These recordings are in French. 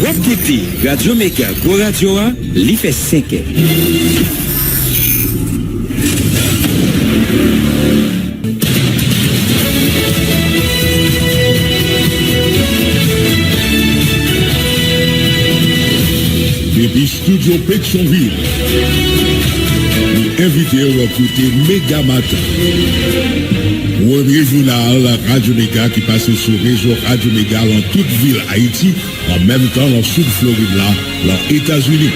Wapkouti, Radio Mega, Go Radio A, li fait 5 ans. Depuis Studio Pétionville, nous invitons à écouter Méga Matin. Premier journal Radio Méga qui passe sur le réseau Radio Méga dans toute ville Haïti, en même temps dans le sud Floride, là, dans les États-Unis.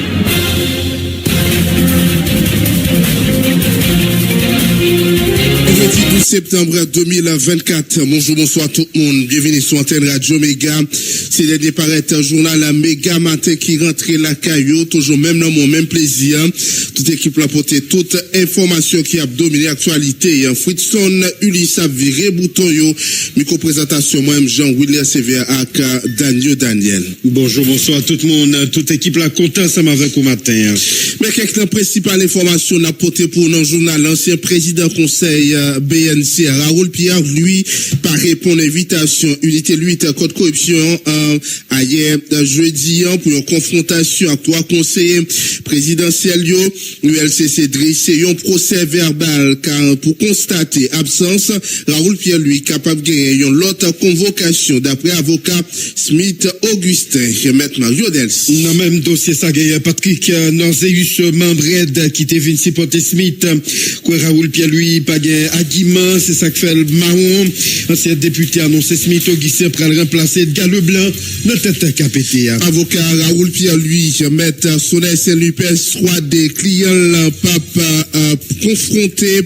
Jeudi 12 septembre 2024. Bonjour, bonsoir tout le monde. Bienvenue sur Antenne Radio Méga. C'est le dernier paraître journal Méga Matin qui rentre la caillou. Toujours même dans mon même plaisir. Toute équipe l'a porté toute information qui a dominé l'actualité. Fritson, Ulysse a viré bouton yo. Micro-présentation, moi-même Jean-William Sévère avec Daniel. Bonjour, bonsoir tout le monde. Toute équipe là content ensemble avec au matin. Mais quelques principales informations n'a porté pour nos journal. L'ancien président conseil BNC, Raoul Pierre, lui, par répondre à l'invitation unité 8 contre corruption hier jeudi pour une confrontation avec trois conseillers présidentiels. L'ULCC dressé un procès verbal car pour constater absence, Raoul Pierre, lui, capable de gagner une autre convocation d'après avocat Smith Augustin. Maître Mario Delsi. Dans le même dossier, ça gagne Patrick Norzeus, membre qui était venu supporter Smith, quoi Raoul Pierre, lui, pas argument, c'est ça que fait le marron. Ancien député annoncé Smith Augustin pour le remplacer de Gallo Blanc, notre tête capété. Avocat Raoul Pierre, lui, mettre son SNUPS 3 des clients, pape, confronté,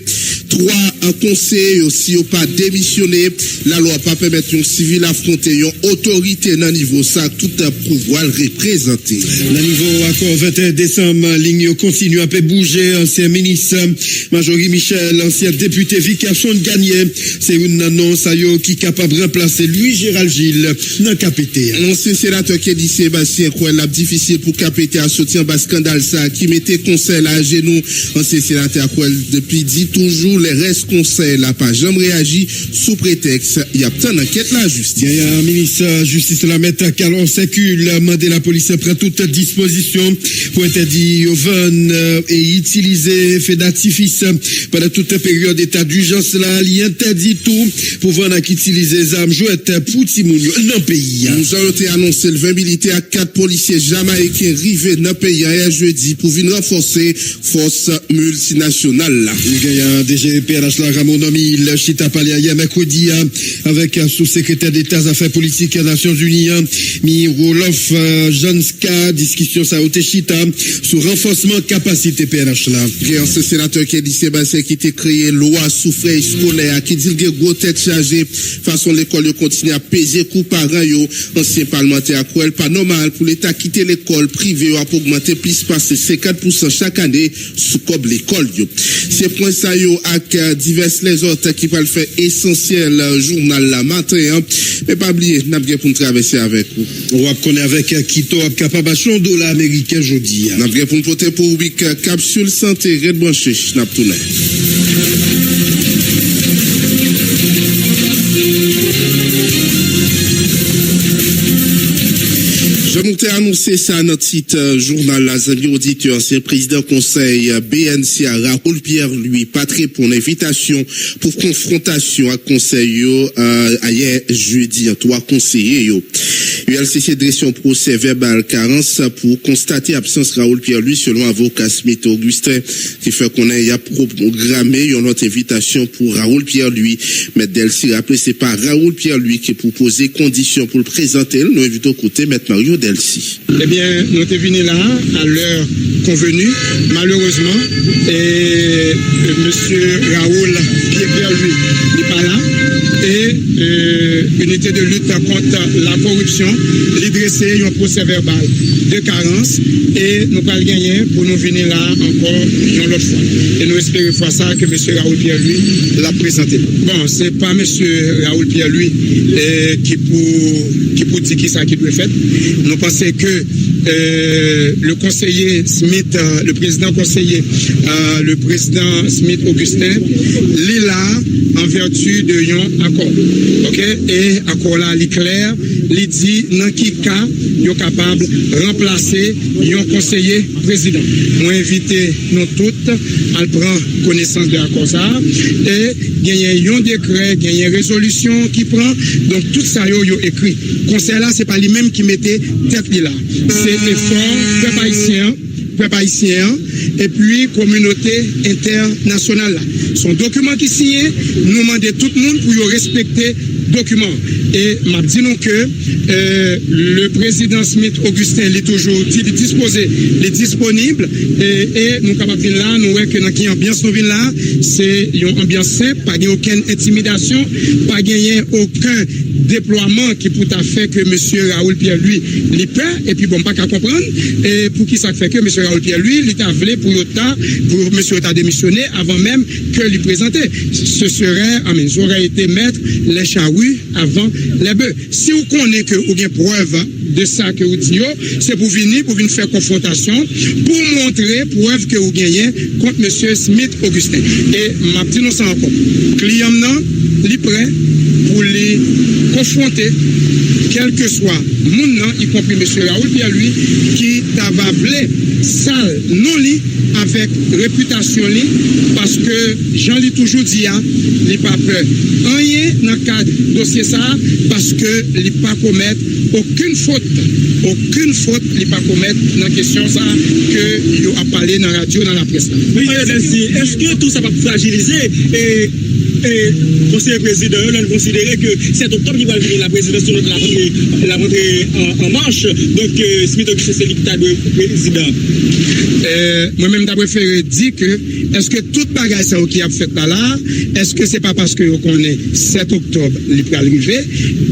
3 conseillers aussi, au pas démissionné. La loi pas permettre un civil affronter une autorité dans niveau ça, tout pouvoir représenter. Dans niveau accord 21 décembre, ligne continue à bouger. Ancien ministre Majorie Michel, ancien député Vicason Gagné, c'est une annonce qui est capable de remplacer Louis Gérald Gilles dans KPT. L'ancien sénateur qui dit Sébastien Kouel l'a difficile pour KPT à sortir un scandale ça qui mettait conseil à genoux. Ancien sénateur Kouel depuis dit toujours les restes conseil là pas jamais réagi sous prétexte il y a tant d'enquête la justice. Il y a un ministre justice la mettre Calon Sécule demandé la police prend toute disposition pour interdire au van et utiliser fait d'artifice pendant toute période d'état d'urgence là, il interdit tout pour voir qui utiliser les armes jouettes pour Timounio dans le pays. Nous avons été annoncé le 20 militaires à 4 policiers jamaïcains arrivés dans le pays hier jeudi pour venir renforcer force multinationale là. Il y a un DGPRH là Ramon Nomi, le Chita Palia hier mercredi avec un sous-secrétaire d'État aux affaires politiques des Nations Unies, Mirolof Janska, discussion ça au Chita sur renforcement capacité PRH là. Il y a un sénateur qui dit Sébastien qui était créé loi sous frais scolaire qui dit que gros tête chargée façon l'école continue à peser coup parents yo ancien parlementaire à quoi pas normal pour l'état quitter l'école privée pour augmenter plus passer 50% chaque année sous comme l'école yo. C'est point ça yo avec diverses les autres qui peuvent faire essentiel journal la matin mais pas oublier n'a bien pour traverser avec vous. On va connaître avec Quito capable $1 américain aujourd'hui. N'a bien pour porter pour week capsule santé red branché n'a tourné. Je m'ai annoncé ça à notre site journal, les amis auditeurs, ancien président conseil BNC Raoul Pierre, lui, pas très pour l'invitation pour confrontation à conseil hier jeudi, 3 conseillers ULCC dressé un procès verbal carence pour constater absence Raoul Pierre, lui, selon avocat Smith Augustin, qui fait qu'on a programmé une autre invitation pour Raoul Pierre, lui, mais Delcy rappelé, c'est pas Raoul Pierre, lui, qui proposé conditions pour le présenter, nous invitons côté Maître Mario Delcy. Eh bien, nous sommes venus là à l'heure convenue. Malheureusement, et monsieur Raoul Pierre, lui, n'est pas là. Et unité de lutte contre la corruption, lui dresser un procès verbal de carence et nous pas le gagner pour nous venir là encore une autre fois. Et nous espérons faire ça que monsieur Raoul Pierre, lui, l'a présenté. Bon, c'est pas monsieur Raoul Pierre, lui, qui pour dire qui ça qui doit faire. Nous pensons que le conseiller Smith, le président conseiller, le président Smith Augustin, il là en vertu de un accord. OK? Et accord là, il est clair, il dit dans quel cas il est capable de remplacer un conseiller président. Moi, invité nous toutes à prendre connaissance de l'accord ça. Et il y a un décret, il y a une résolution qui prend. Donc, tout ça, il est écrit. Conseil là, c'est pas lui-même qui mettait tête là. C'est effort, peuple haïtien, et puis communauté internationale là. Son document qui signé, nous demandons tout le monde pour respecter document. Et m'a dit non que le président Smith Augustin il est toujours disposé, il est disponible et nous capables là, nous voyons que dans qui ambiance nous là, c'est une ambiance simple, pas aucune intimidation, pas gagner aucun déploiement qui peut faire que monsieur Raoul Pierre lui il peur et puis bon pas qu'à comprendre et pour qui ça fait que monsieur Raoul Pierre lui il t'a voulu pour monsieur t'a démissionné avant même que lui présenter. Ce serait ça aurait été mettre les charrues avant les bœufs. Si vous connaissez que vous avez preuve de ça que vous dites, c'est pour venir faire confrontation, pour montrer preuve que vous gagnez contre M. Smith Augustin. Et ma petite nous encore. Client non, il est prêt pour les confronter, quel que soit moun nan, y compris M. Raoul Pierre lui, qui t'a vablé sale non li avec réputation li, parce que Jean lui toujours dit il n'est pas peur. Rien dans le cadre dossier ça, parce que il n'est pas commettre aucune faute, il n'est pas commettre dans la question ça que il a parlé dans la radio, dans la presse. Oui, est-ce que tout ça va fragiliser et conseiller président, on considère que 7 octobre, il va venir la présidence de la rentrée en marche. Donc, Smith Augustin, c'est l'État de président. Moi-même, j'ai préféré dire que, est-ce que toute bagaille ça qui a fait là, est-ce que c'est pas parce que on est 7 octobre, il peut arriver,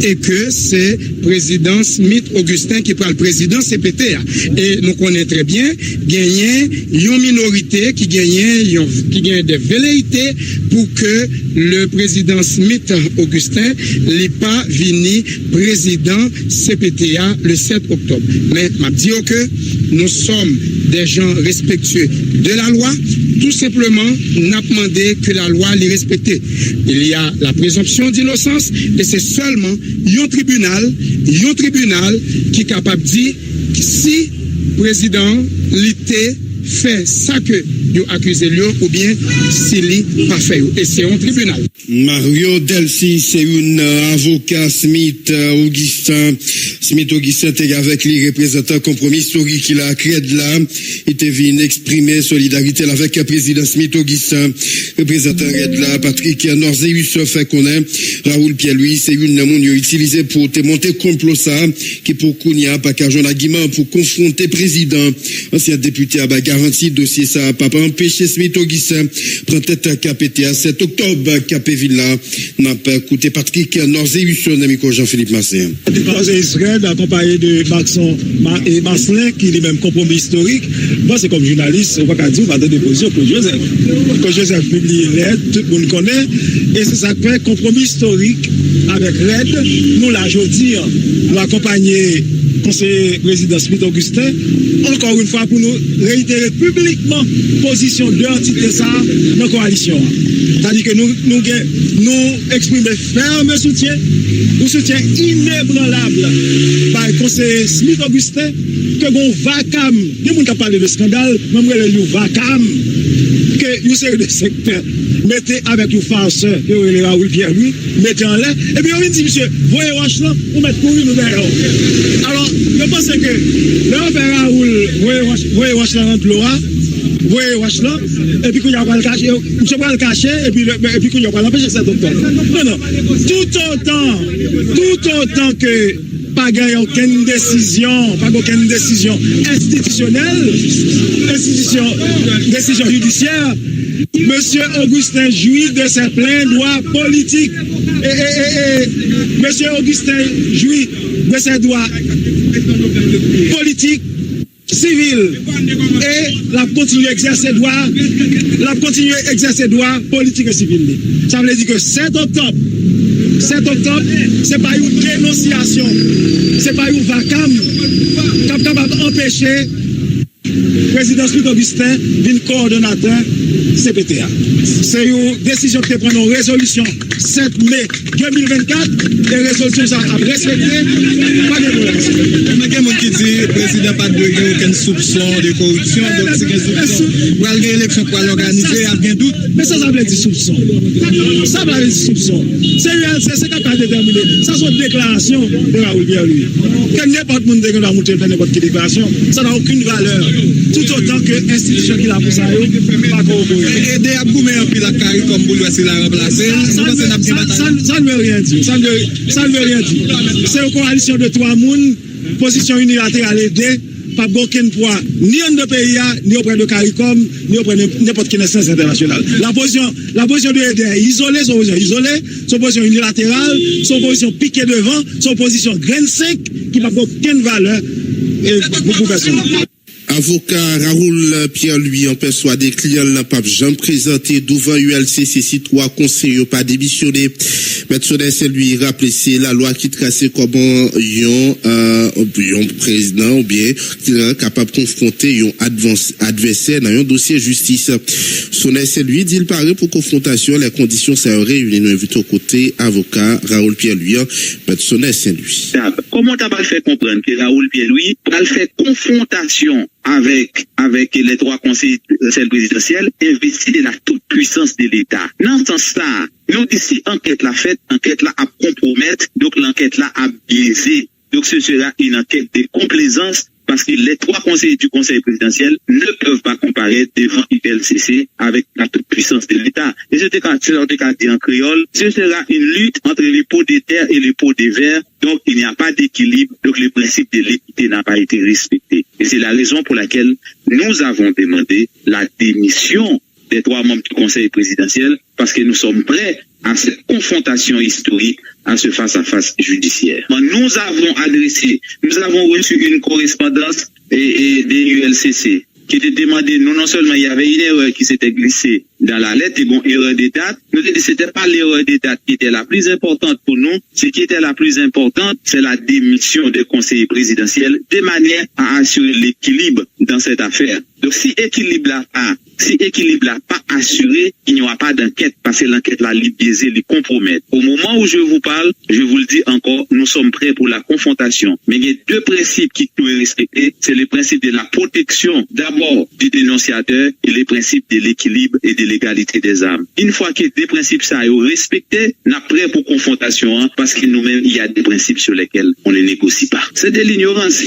et que c'est président Smith Augustin qui prend le président CPT. Et nous connaissons très bien, gagner une minorité qui gagne des velléités pour que le président Smith Augustin n'est pas venu président CPTA le 7 octobre. Mais m'a dit que nous sommes des gens respectueux de la loi. Tout simplement, n'a demandé que la loi les respecte. Il y a la présomption d'innocence et c'est seulement un tribunal qui est capable de dire si le président l'était fait ça que vous accusez lui ou bien s'il n'est pas fait. Et c'est un tribunal. Mario Delcy, c'est un avocat Smith Augustin. Smith Augustin était avec les représentants compromis historique qu'il a créé de là. Il était venu exprimer solidarité avec le président Smith Augustin. Représentant de là, Patrick Norzeus fait connaître. Raoul Pierre lui, c'est une monde utilisé pour te monter complot ça, qui pour Kounia, pas qu'à Jean argument pour confronter président. Ancien député a garanti dossier ça, papa empêché Smith Augustin prend tête KPTA 7 octobre, Capé Villa, n'a pas écouté Patrick Norzeus, son ami Jean-Philippe Massé. Israël, accompagné de Maxon et Marcelin, qui est le même compromis historique. Moi, c'est comme journaliste, on va pas dire, on va donner position pour Joseph. Quand Joseph publie l'aide, tout le monde connaît, et c'est ça que fait compromis historique avec l'aide. Nous, là, je dis, nous accompagner conseiller président Smith Augustin, encore une fois, pour nous réitérer publiquement position de l'entité ça dans la coalition. C'est-à-dire que nous exprimons ferme soutien, nous soutien inébranlable par le conseiller Smith Augustin, que bon vacam, il y a des gens qui parlent de scandale, même le vacam, que nous sommes de secteur, mettez avec une farceur, que le Raoul Pierre lui, mettez en l'air, et puis on dit, monsieur, voyez Wash là, on met courir nous vers. Alors, je pense que là, on fait Raoul, voyez Wash là entre l'OA, voyez Wash là, et puis qu'on y a pas le cacher, monsieur va le cacher, et puis qu'on y a pas l'empêcher cet octobre. Non, tout autant que pas gagner aucune décision institutionnelle, décision judiciaire, monsieur Augustin jouit de ses pleins droits politiques. Monsieur Augustin jouit de ses droits politiques civil et la continuer à exercer droit politique et civil. Ça veut dire que 7 octobre, c'est pas une dénonciation, c'est pas une vacam capable d'empêcher le président Smith Augustin d'une coordonnateur CPTA. C'est une décision qui prend une résolution 7 mai 2024 et résolution ça a respecté. Pas de problème. Il y a des gens qui disent que le président n'a pas de aucun soupçon de corruption, donc c'est un soupçon. Pour aller à l'élection, pour l'organiser, il y a bien doute. Mais ça veut dire soupçon. Ça veut dire soupçon. C'est ce qu'on a déterminé. Ça, c'est une déclaration de Raoul Pierre-Louis. Que n'importe qui peut monter n'importe quelle déclaration, ça n'a aucune valeur. Tout autant que l'institution qui l'a pour ça, pas corroboré. Et des Abgoumé en pile la carrière comme vous l'ouest la remplacer. Ça ne veut rien dire. Ça ne veut rien dire. C'est une coalition de 3 personnes, position unilatérale aidée, pas aucun poids, ni en de pays, ni auprès de CARICOM, ni auprès de n'importe quelle instance internationale. La position de aider est isolée, son position unilatérale, son position piquée devant, son position graine sec, qui n'a aucune valeur et beaucoup personne. Avocat Raoul Pierre-Louis en persuadé client n'a pas jamais présenté devant ULCC si 3 conseillers pas démissionné. Maître c'est lui rappelé c'est la loi qui trace comment un président ou bien qui est capable de confronter un adversaire dans un dossier justice. Sonnet c'est lui dit il paraît pour confrontation les conditions ça réuni nous invite au côté avocat Raoul Pierre-Louis. Maître Sonnet c'est lui. Comment t'as pas fait comprendre que Raoul Pierre-Louis a fait confrontation avec les 3 conseillers présidentiels investis de la toute puissance de l'État. Dans ce sens-là, nous ici, enquête la faite, enquête là à compromettre, donc l'enquête là à biaiser. Donc ce sera une enquête de complaisance parce que les 3 conseillers du conseil présidentiel ne peuvent pas comparaître devant ULCC avec la toute puissance de l'État. Et je te dis en créole, ce sera une lutte entre les pots de terre et les pots de verre. Donc, il n'y a pas d'équilibre. Donc, le principe de l'équité n'a pas été respecté. Et c'est la raison pour laquelle nous avons demandé la démission des 3 membres du conseil présidentiel parce que nous sommes prêts à cette confrontation historique, à ce face-à-face judiciaire. Nous avons reçu une correspondance des ULCC qui était demandé, non seulement il y avait une erreur qui s'était glissée dans la lettre, et bon, erreur de date, nous avons dit que c'était pas l'erreur de date qui était la plus importante pour nous, ce qui était la plus importante, c'est la démission des conseillers présidentiels, de manière à assurer l'équilibre dans cette affaire. Donc, si équilibre là pas assuré, il n'y aura pas d'enquête, parce que l'enquête là, l'est biaisée, l'est compromettre. Au moment où je vous parle, je vous le dis encore, nous sommes prêts pour la confrontation. Mais il y a 2 principes qui doivent respecter, c'est le principe de la protection, d'abord, du dénonciateur, et le principe de l'équilibre et de l'égalité des armes. Une fois que 2 principes ça est respecté, nous sommes prêts pour confrontation, parce que nous-mêmes, il y a des principes sur lesquels on ne négocie pas. C'est de l'ignorance.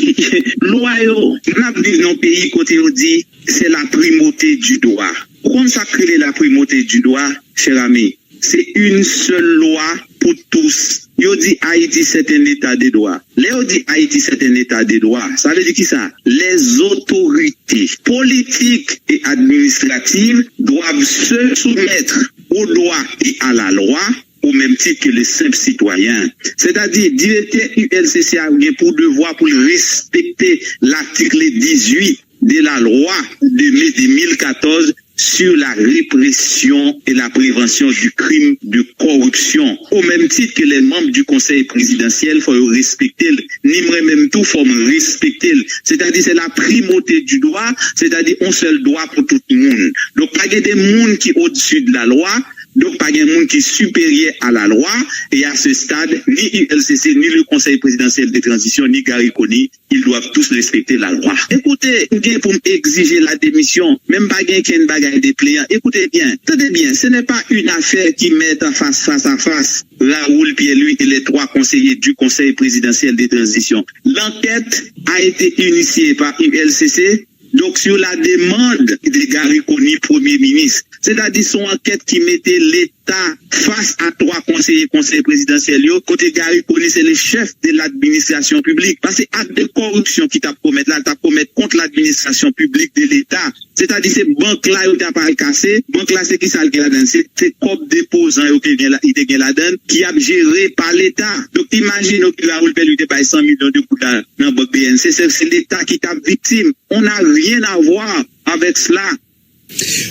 Loi, nous dit dans le pays, côté on dit, c'est la primauté du droit. Consacrer la primauté du droit, cher ami, c'est une seule loi pour tous. Yo dit Haïti c'est un état de droit. Léo dit Haïti c'est un état de droit. Ça veut dire qui ça? Les autorités politiques et administratives doivent se soumettre au droit et à la loi au même titre que les simples citoyens. C'est-à-dire, directeur ULCC a pour devoir pour respecter l'article 18 de la loi de mai 2014 sur la répression et la prévention du crime de corruption. Au même titre que les membres du conseil présidentiel, il faut respecter, ni même tout, il faut respecter. C'est-à-dire, c'est la primauté du droit, c'est-à-dire, un seul droit pour tout le monde. Donc, pas des monde qui est au-dessus de la loi, donc pas un monde qui est supérieur à la loi, et à ce stade, ni ULCC, ni le conseil présidentiel de transition, ni Gariconi, ils doivent tous respecter la loi. Écoutez, pour exiger la démission, même pas une bagaille de pliant, écoutez bien, tenez bien, ce n'est pas une affaire qui met en face à face Raoul Pierre-Louis et les 3 conseillers du conseil présidentiel de transition. L'enquête a été initiée par ULCC, donc sur la demande de Gariconi, Premier ministre. C'est-à-dire son enquête qui mettait l'État face à 3 conseillers présidentiels, côté Gary Koni, c'est le chef de l'administration publique. Parce que acte de corruption qui t'a commettre là, t'a commettre contre l'administration publique de l'État. C'est-à-dire ces banques là, ils t'a pas cassé. Banque là, c'est qui ça le là-dedans? C'est comme déposant, il te là-dedans, qui a géré par l'État. Donc, imagine que Raoul Père lui te paye 100 millions de coups dans la banque BNC. C'est l'État qui t'a victime. On n'a rien à voir avec cela.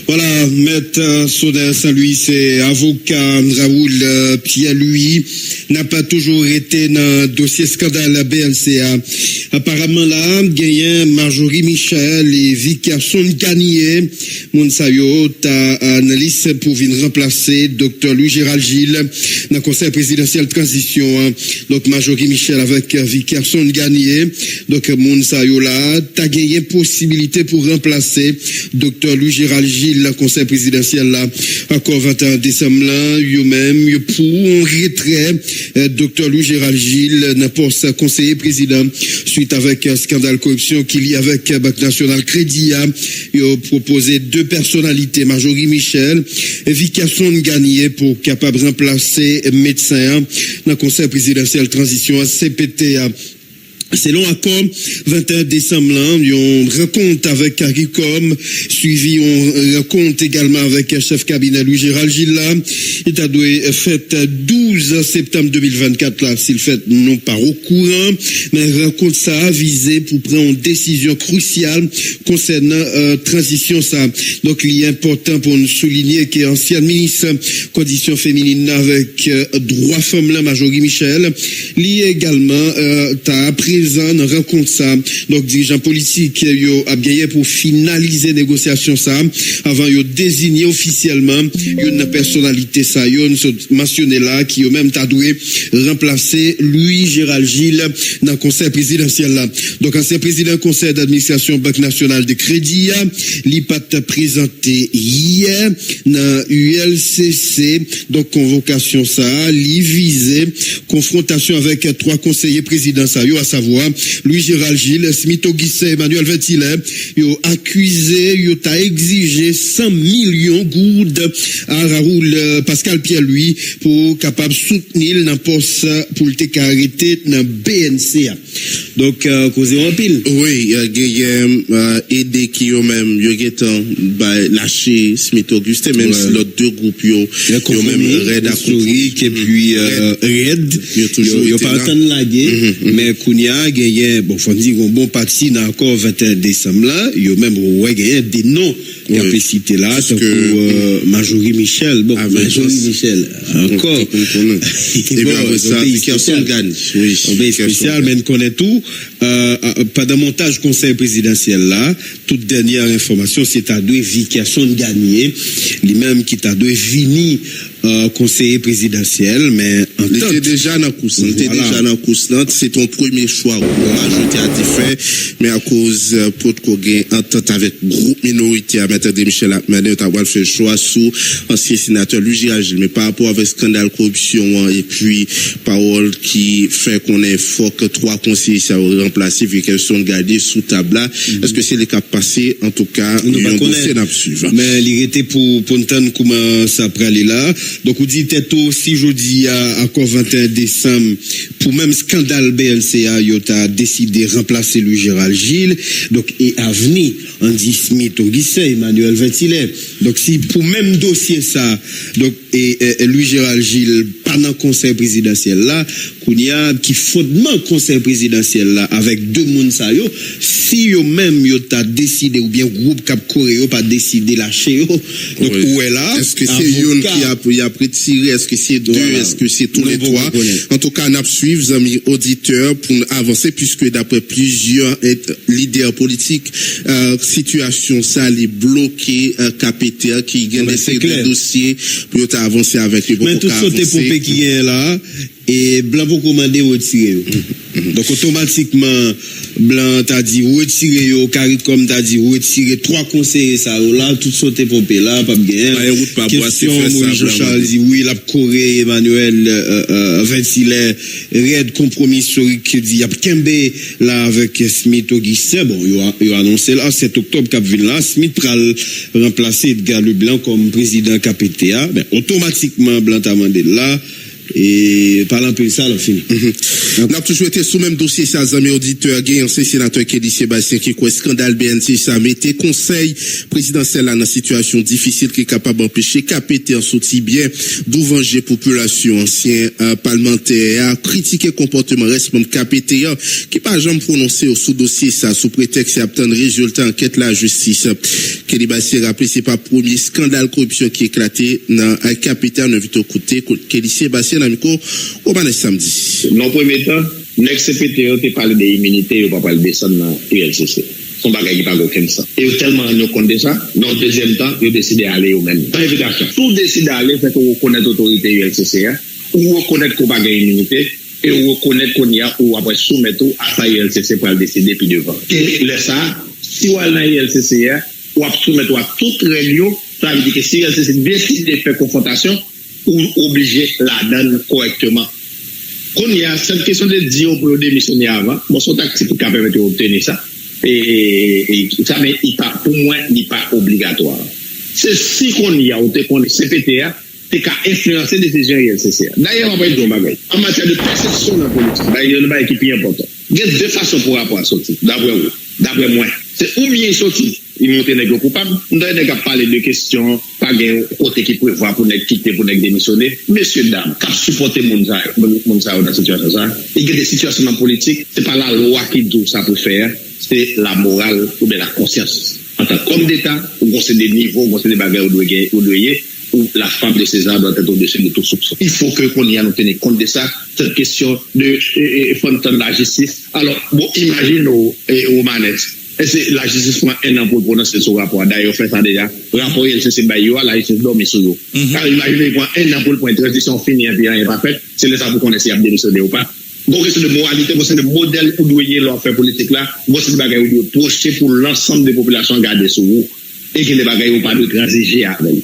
Voilà, Maître Soder Saint-Louis, c'est avocat Raoul Pierre-Louis, n'a pas toujours été dans le dossier scandale BNCA. Apparemment là, gagné Marjorie Michel et Vicarson Gagné, Monsayo, ta analyse pour venir remplacer Dr. Louis-Gérald Gilles dans le conseil présidentiel transition. Donc Marjorie Michel avec Vicarson Gagné. Donc Monsayo là, t'as gagné possibilité pour remplacer Dr. Louis-Gérald Gilles, le conseil présidentiel là, encore 21 décembre là, yo-même, pour un retrait, Dr. Louis-Gérald Gilles, n'importe conseiller président, suite avec scandale corruption qu'il y a avec Banque Nationale Crédit, il a proposé 2 personnalités, Marjorie Michel et Vicarson Gagné pour capable de remplacer médecin dans le conseil présidentiel transition CPTA. Selon accord 21 décembre, on rencontre avec CARICOM, suivi on rencontre également avec chef cabinet Louis-Gérald Gilles. Il a dû fait 12 septembre 2024 là, s'il fait non pas au courant, mais rencontre ça a visé pour prendre une décision cruciale concernant transition ça. Donc il est important pour nous souligner que ancien ministre conditions féminines avec droit femme là, Marjorie Michel, lui également t'as appris dans rencontre ça. Donc dirigeants politiques yo a gagné pour finaliser négociation ça avant yo désigner officiellement une personnalité ça yo mentionné là qui yo même t'a doué remplacer Louis-Gérald Gilles dans le conseil présidentiel là. Donc ancien président conseil d'administration Banque Nationale de Crédit li pas présenté hier dans ULCC. Donc convocation ça li visé confrontation avec 3 conseillers présidents ça yo à savoir Louis-Gérald Gilles, Smith Augustin, Emmanuel Ventilet, yo accusé, yo t'a exigé 100 millions gourdes à Raoul Pascal Pierre-Louis pour capable soutenir dans poste pour le arrêté dans BNCA. Donc causé en pile. Oui, il y a aidé qui yo même yo getan lâché Smith Augustin même si l'autre 2 groupes yo même Red historique et puis Red yo pas entendre la guerre mais Kounia gagné bon faut dire un bon parti dans encore 21 décembre là yo même ouais gagné des noms qui a cité là que Marjorie Michel bon Marjorie Michel encore et bien ça Vicarson gagne oui spécial mais connaît tout pas de montage conseil présidentiel là toute dernière information c'est à deux Vicarson gagné lui-même qui t'a deux fini conseiller présidentiel mais il était déjà dans la course c'est ton premier choix ajouté à différents mais à cause pour qu'on entente avec groupe minorité à maître de Michel Apmené tu as fait le choix sous ancien sénateur Louis-Gérald Gilles mais par rapport avec scandale corruption et puis parole qui fait qu'on est fort que 3 conseillers ça va remplacer Vicarson gardé sous table là est-ce que c'est le cas passé en tout cas il y a un dossier à suivre mais il était pour entendre comment ça prend aller là. Donc, on dit aussi jeudi à 21 décembre, pour même scandale BNCA, il a décidé de remplacer Louis-Gérald Gilles. Donc, et à venir, on dit Smith Augustin, Emmanuel Ventilet. Donc, si pour même dossier ça, donc, et Louis-Gérald Gilles, pendant conseil présidentiel là, qu'on y a, qui fondement conseil présidentiel là, avec 2 moun sa yo, si yo même yo t'a décidé, ou bien groupe Cap Coréo pas décidé lâcher yo, donc où est là? Est-ce que c'est une qui a prétiré, est-ce que c'est 2, est-ce que c'est tous les 3? En tout cas, on a suivi, amis auditeurs, pour avancer, puisque d'après plusieurs leaders politiques, situation ça, les bloqués, capitaires, qui gagnent des dossiers, pour avancer avec les mais tout sauté pour qui est là, et Blanc pour commander retirer. Donc automatiquement Blanc t'a dit retirer Carit comme t'a dit retirer 3 conseillers ça là tout sauté pompé là pas bien. Question Moïse Charles dit oui la Corée Emmanuel Ventilaire red compromis historique qui dit y a Kembe là avec Smith Augustin bon il a annoncé là 7 octobre cap vinn là Smith pral remplacer Edgar Leblanc comme président KPTA ben automatiquement Blanc t'a demandé là et parlant de ça, on finit. On a toujours été sous même dossier, ça, amis auditeurs, un ancien sénateur Kelly Sébastien qui quoi scandale BNC, ça mettait conseil présidentiel dans une situation difficile qui est capable d'empêcher KPT en sorti bien, d'où venger population, ancien parlementaire, a critiqué comportement responsable KPT, qui pas jamais prononcé sous dossier, ça, sous prétexte d'obtenir résultat enquête la justice. Kelly Sébastien rappelé, c'est pas premier scandale corruption qui éclaté dans KPT, on invite au côté, Kelly Sébastien au samedi. Dans le premier temps, l'ex-CPTO te parle de l'immunité, on va pas le descendre dans l'ULCC. Son bagage qui parle aucun sens. Et tellement on compte de ça, dans le deuxième temps, ils décident d'aller au même. Dans l'invitation, tout décide d'aller, c'est qu'on reconnaît l'autorité ULCC, ou reconnaître qu'on bagage l'immunité, et on reconnaît qu'on y a, ou après soumettre à ça ULCC pour le décider puis devant. Et là, ça, si on a l'ULCC, ou à soumettre à toute réunion, ça veut dire que si ULCC décide de faire confrontation, ou obliger la donne correctement. Quand il y a cette question de dire pour démissionner avant, bon, son tactique pour permettre d'obtenir ça. Et ça, mais pour moi, il n'est pas obligatoire. C'est si qu'on y a, ou qu'on CPTA, c'est qu'à influencer les décisions ILCCA. D'ailleurs, on va dire en matière de perception dans la politique, il y a une chose qui est importante. Il y a 2 façons pour rapport à sortir, d'après moi. C'est ou bien sortir, il monte les coupables, on doit parler de questions, pas de côté qui prévoit pour nous quitter, pour nous démissionner. Messieurs, dames, cap supporter Mounsa dans cette situation, ça. Il y a des situations dans la politique, c'est pas la loi qui dit ça pour faire, c'est la morale ou bien la conscience. En tant qu'homme d'État, on conseille des niveaux, on conseille des bagages où la femme de César doit être au-dessus de tout soupçon. Il faut que qu'on y a nous tenir compte de ça, cette question de fontaine de la justice. Alors, bon, imagine aux manettes. Et c'est la justice prend 1 an pour prononcer ce rapport. D'ailleurs, fait ça déjà. Rapport, c'est Bayoua, la justice dormi sur eux. Car imaginez, il prend 1 an pour une transition finie, et puis rien n'est pas fait. C'est là ça pour connaître si il y a démissionné ou pas. Donc, c'est de moralité, c'est le modèle où doit y avoir fait politique là. C'est le bagage où doit projeter pour l'ensemble des populations garder sur vous. Et que les bagages n'ont pas de transiger avec.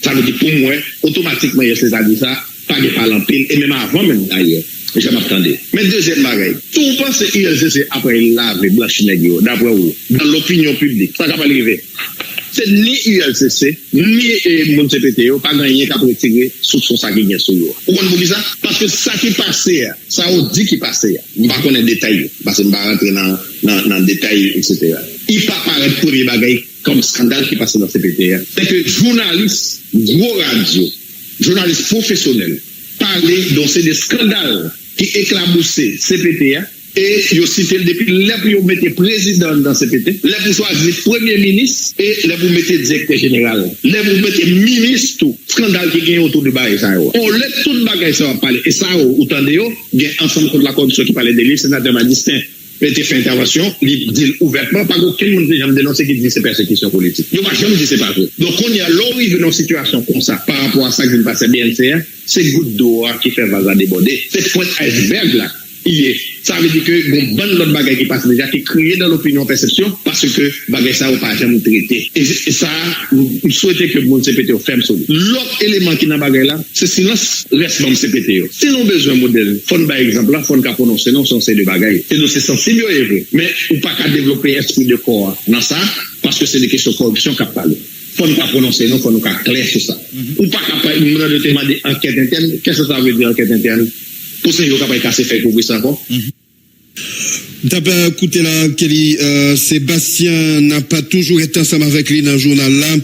Ça veut dire pour moi, automatiquement, c'est à dire ça, pas de parler en pile, et même avant même d'ailleurs. Je m'attendais. Mais deuxième bagage, tout pense que ILCC après laver blanchi nègre, d'après vous, dans l'opinion publique, ça va pas arriver. C'est ni ULCC, ni mon CPTO, pas gagné qu'à retirer sous son sac qui est sur eux. Vous comprenez ça? Parce que ça qui passait, ça on dit qui passait. Je ne vais pas connaître les détails, parce que je ne vais pas rentrer dans le détail, etc. Il ne peut pas paraître pour les bagages comme scandale qui passait dans CPTO. C'est que journalistes, gros radio, journalistes professionnels, parler donc c'est des scandales qui éclaboussaient CPTA et ils ont cité depuis là pour mettre président dans CPT, là pour choisir premier ministre et là pour mettre directeur général, là pour mettre ministre tout scandale qui gagne autour de bail ça. On laisse tout bagage ça parler et ça autant de yo, gain ensemble contre la corruption qui parlait de lui, sénateur Madistin il a fait intervention, il dit ouvertement, pas aucun monde n'a jamais dénoncé qui dit c'est persécution politique. Il n'a jamais dit c'est pas vrai. Donc on y a l'arrivée dans une situation comme ça, par rapport à ça qui se passe à BNCR, c'est goutte d'eau qui fait vase à déborder. C'est point iceberg là. Ça veut dire que bon l'autre bagage qui passe déjà, qui crée dans l'opinion perception, parce que bagage ça n'a pas jamais traité. Et ça, vous souhaitez que le monde CPTO ferme sur lui. L'autre élément qui n'a pas bagage là, c'est silence reste dans le CPTO. Si l'on a besoin d'un modèle, faut par exemple là, faut qu'à prononcer non sans ces deux bagages. C'est donc c'est sensible et vrai. Mais ou pas qu'à développer esprit de corps dans ça, parce que c'est des questions de corruption qu'a parlé. Faut pas prononcer non, faut nous qu'à clair sur ça. Ou pas capable de demander enquête interne. Qu'est-ce que ça veut dire enquête interne? Pour ça, il faut pas casser fait pour ça encore. T'as pas écouté là, Kelly, Sébastien n'a pas toujours été ensemble avec lui dans le journal là.